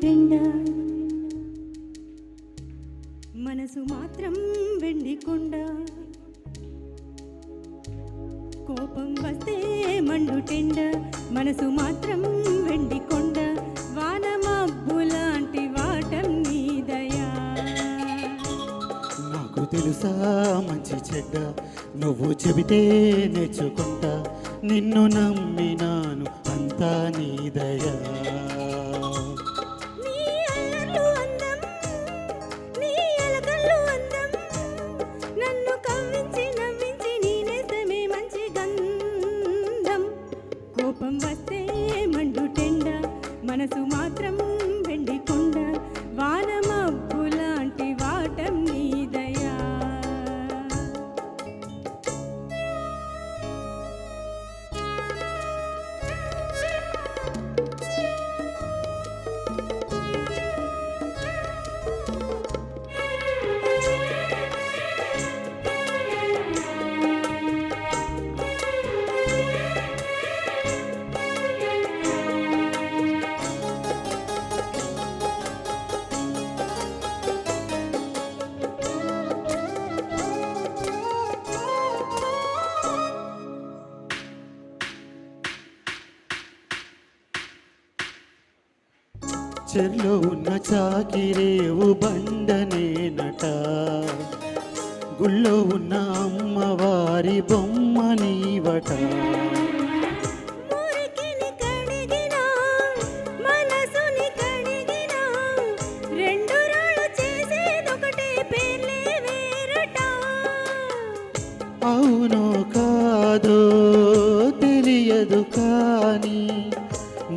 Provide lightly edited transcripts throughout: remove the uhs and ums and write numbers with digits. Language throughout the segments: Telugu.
టెండ మనసు మాత్రం వెండి కొండ కోపం వస్తే మండు టెండ మనసు మాత్రం వెండి కొండ వాన మబ్బు లాంటి వాటం నీ దయా నాకు తెలుసా మంచి చెడ్డ నువ్వు చెబితే నేర్చుకుంటా నిన్ను నమ్మినాను అంతా నీ దయా కోపం వస్తే మండు టెండ మనసు మాత్రం వెండి కొండ వాన మబ్బు లాంటి వాటం నీ దయా చెర్లో ఉన్న చాకిరేవు బండనేనట గుళ్ళో ఉన్న అమ్మవారి బొమ్మ నీవట అవునో కాదో తెలియదు కానీ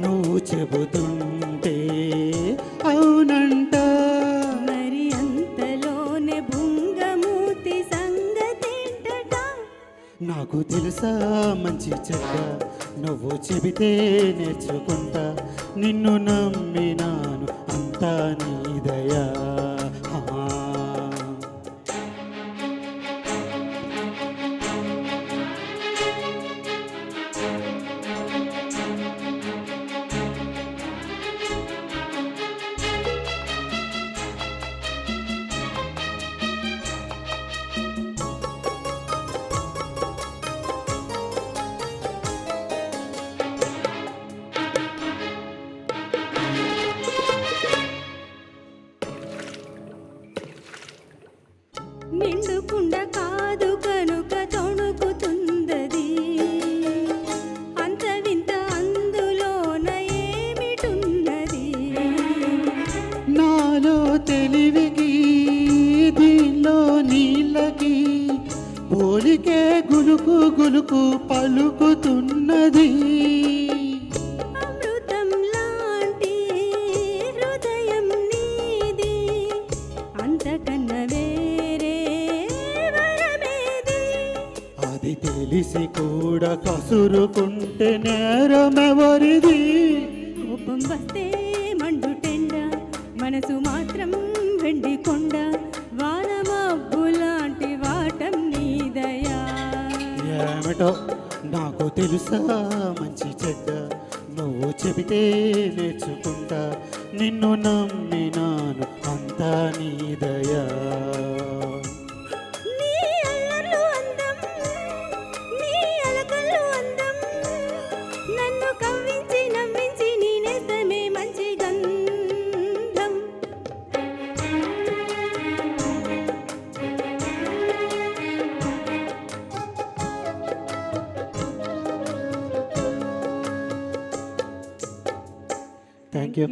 నువ్వు చెబుతుంటే అవునంట మరి అంతలోనే భుంగమూర్తి సంగతేంటట నాకు తెలుసా మంచి చెడ్డ నువ్వు చెబితే నేర్చుకుంటా నిన్ను నమ్మినాను అంతా నీ దయా నిండుకుండ కాదు కనుక తొణుకుతుందది అంత వింత అందులోన ఏమిటున్నది నాలో తెలివికి దీనిలో నీళ్ళకి పోలికే గులుకు గులుకు పలుకుతున్నది అమృతం లాంటి హృదయం నీది అంతకన్నా వేరే వరమేది అది తెలిసి కూడా కసురుకుంటే నేరమెవరిది కోపం వస్తే మండు టెండ మనసు మాత్రం వెండి కొండ వాన మబ్బు లాంటి వాటం నీ దయా ఏమిటో నాకు తెలుసా మంచి చెడ్డ నువ్వు చెబితే నేర్చుకుంటా నిన్ను నమ్మినాను అంతా నీ దయా నీ అల్లర్లు అందం నీ అలకలు అందం నన్ను కవ్వించి నవ్వించి నీ నేస్తమే మంచి గంధం థ్యాంక్ యూ